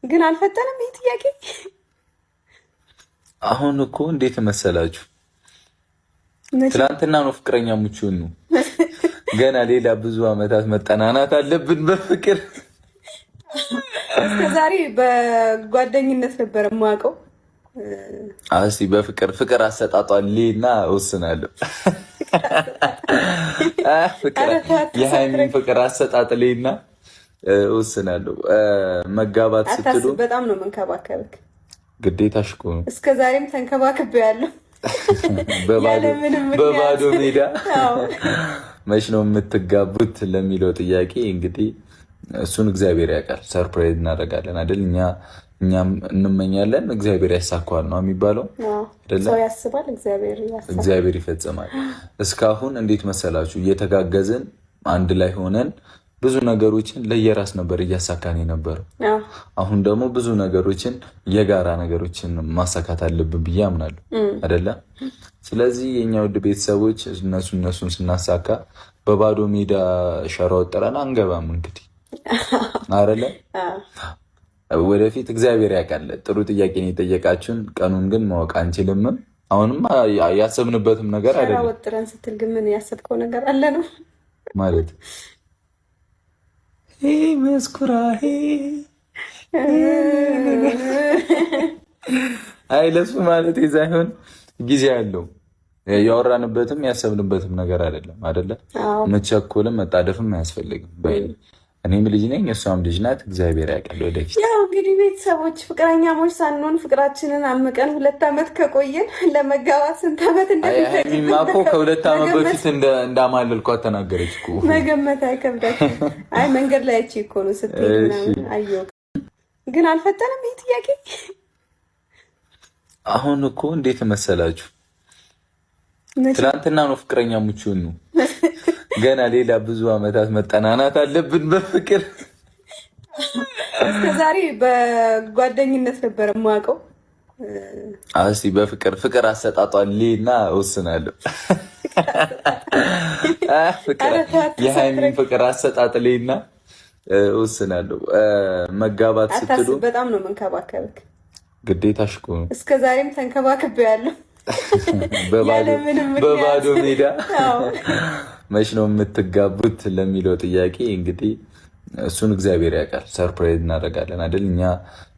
ግን አልፈጠንም ይህ ጥያቄ። አሁን እኮ እንዴት መሰላችሁ? ትናንትና ነው ፍቅረኛ ሙቹን ነው። ገና ሌላ ብዙ አመታት መጠናናት አለብን በፍቅር። እስከዛሬ በጓደኝነት ነበር የማውቀው። እስኪ በፍቅር ፍቅር አሰጣጧን ሌና እወስናለሁ። የሃይሚን ፍቅር አሰጣጥ ሌና እወስናለሁ። መጋባት ስትሉ በጣም ነው መንከባከብክ። ግዴታሽ እኮ ነው። እስከዛሬም ተንከባክቤ ያለው በባዶ ሜዳ። መች ነው የምትጋቡት ለሚለው ጥያቄ እንግዲህ እሱን እግዚአብሔር ያውቃል። ሰርፕራይዝ እናደርጋለን አይደል? እኛም እንመኛለን፣ እግዚአብሔር ያሳካዋል ነው የሚባለው። ሰው ያስባል፣ እግዚአብሔር ይፈጽማል። እስካሁን እንዴት መሰላችሁ? እየተጋገዝን አንድ ላይ ሆነን ብዙ ነገሮችን ለየራስ ነበር እያሳካን የነበረው። አሁን ደግሞ ብዙ ነገሮችን የጋራ ነገሮችን ማሳካት አለብን ብዬ አምናለሁ አይደለ? ስለዚህ የኛ ውድ ቤተሰቦች እነሱን ስናሳካ በባዶ ሜዳ ሸራ ወጥረን አንገባም። እንግዲህ አይደለ? ወደፊት እግዚአብሔር ያውቃል። ጥሩ ጥያቄ ነው የጠየቃችሁን። ቀኑን ግን ማወቅ አንችልም። አሁንም ያሰብንበትም ነገር አይደለም። ሸራ ወጥረን ስትል ግን ምን ያሰብከው ነገር አለ ነው ማለት? መስኩራ አይ ለሱ ማለት ሳይሆን ጊዜ አለው። ያወራንበትም ያሰብንበትም ነገር አይደለም አይደለ? መቸኮልም መጣደፍም አያስፈልግም። እኔም ልጅ ነኝ፣ እሷም ልጅ ናት። እግዚአብሔር ያውቃል ወደፊት። ያው እንግዲህ ቤተሰቦች ፍቅረኛሞች ሳንሆን ፍቅራችንን አምቀን 2 ዓመት ከቆየን ለመጋባት ስንት ዓመት እንደሚፈጅማ እኮ ከ2 ዓመት በፊት እንዳማለልኳት ተናገረች እኮ። መገመት አይከብዳችም። አይ መንገድ ላይ አይቼ እኮ ነው ስትይ አየሁ። ግን አልፈጠንም ይህ ጥያቄ። አሁን እኮ እንዴት መሰላችሁ? ትናንትና ነው ፍቅረኛ ሙቹን ነው። ገና ሌላ ብዙ አመታት መጠናናት አለብን በፍቅር። እስከዛሬ በጓደኝነት ነበር የማውቀው። እስኪ በፍቅር ፍቅር አሰጣጧን ሌና እወስናለሁ። የሃይሚን ፍቅር አሰጣጥ ሌና እወስናለሁ። መጋባት ስትሉ በጣም ነው መንከባከብክ። ግዴታሽ እኮ ነው። እስከዛሬም ተንከባክቤ ያለው በባዶ ሜዳ። መች ነው የምትጋቡት ለሚለው ጥያቄ እንግዲህ እሱን እግዚአብሔር ያውቃል። ሰርፕራይዝ እናደርጋለን አይደል?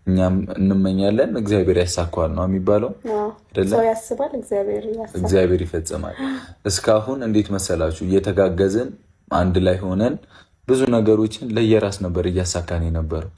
እኛም እንመኛለን፣ እግዚአብሔር ያሳካዋል ነው የሚባለው። ሰው ያስባል፣ እግዚአብሔር ይፈጽማል። እስካሁን እንዴት መሰላችሁ? እየተጋገዝን አንድ ላይ ሆነን ብዙ ነገሮችን ለየራስ ነበር እያሳካን የነበረው።